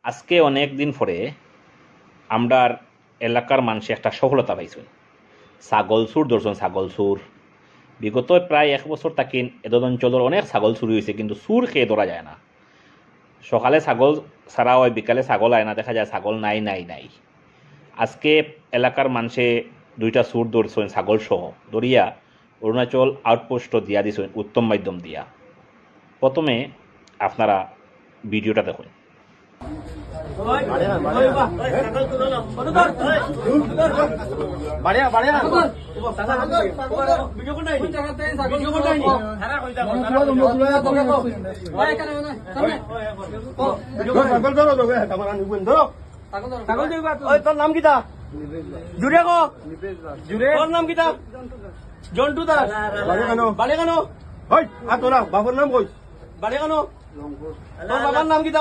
আজকে অনেক দিন পরে আমরার এলাকার মানুষে একটা সফলতা পাইছেন। ছাগল চুর ধরছেন, ছাগল চুর। বিগত প্রায় 1 বছর থাকি এদের অঞ্চলের অনেক ছাগল চুরি হয়েছে, কিন্তু চুর খেয়ে ধরা যায় না। সকালে ছাগল ছাড়া হয়, বিকালে ছাগল আয় না, দেখা যায় ছাগল নাই নাই নাই। আজকে এলাকার মানুষে 2টা চুর ধরছেন ছাগল সহ, ধরিয়া অরুণাচল আউটপোস্ট দিয়া দিছেন উত্তম মাধ্যম দিয়া। প্রথমে আপনারা ভিডিওটা দেখুন। তোর নাম কিতা? জুড়ে কো জুড়ে তোর নাম কিতা? জন্টু দাস। বাড়ি কেন? হই আর তোরা বাবার নাম কই? বাড়ি কেন? তোর বাবার নাম কিতা?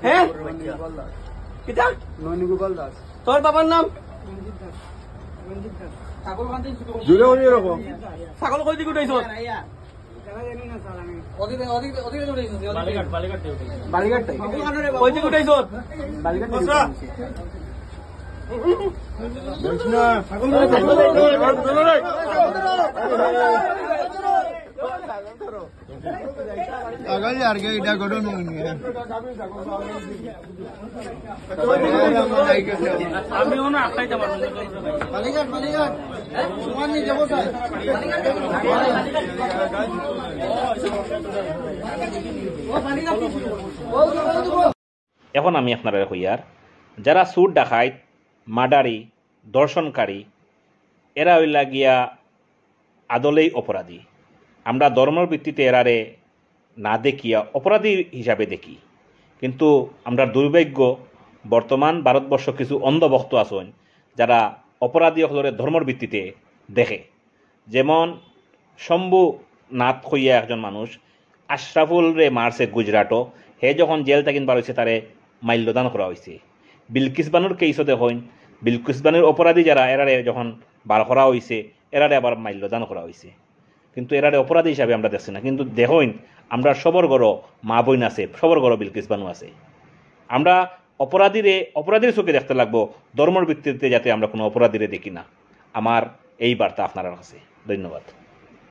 হ্যাঁ কিতা? নয়নিগোপাল দাস। তোর বাবার নাম? জুড়ে উনি এরকম ছাগল কই দিকে উঠাইছ? বালিঘাট কই দিকে উঠাইছ? বালিঘাট এখন আমি আপনারা হইয়ার যারা চুর ডাকাইত, মার্ডারি, দর্শনকারী, এরা হইলা গিয়া আদলেই অপরাধী। আমরা ধর্মের ভিত্তিতে এরারে না দেখিয়া অপরাধী হিসাবে দেখি, কিন্তু আমরা দুর্ভাগ্য বর্তমান ভারতবর্ষ কিছু অন্ধভক্ত আছেন যারা অপরাধী হলরে ধর্মের ভিত্তিতে দেখে। যেমন শম্ভু নাথ হইয়া একজন মানুষ আশরাফুল রে মারছে গুজরাটও, হে যখন জেল থাকেন বার হয়েছে তারে মাল্যদান করা হয়েছে। বিলকিস বানুর কেসও দেখুন, বিলকিস বানুর অপরাধী যারা এরারে যখন বার করা হয়েছে এরারে আবার মাল্যদান করা হয়েছে, কিন্তু এরারে অপরাধী হিসাবে আমরা দেখছি না। কিন্তু দেখুন আমরা সবর গড় মা বোন আছে, সবর গড় বিলকিস বানু আছে। আমরা অপরাধীর চোখে দেখতে লাগবো, ধর্মের ভিত্তিতে যাতে আমরা কোনো অপরাধীরে দেখি না। আমার এই বার্তা আপনার কাছে। ধন্যবাদ।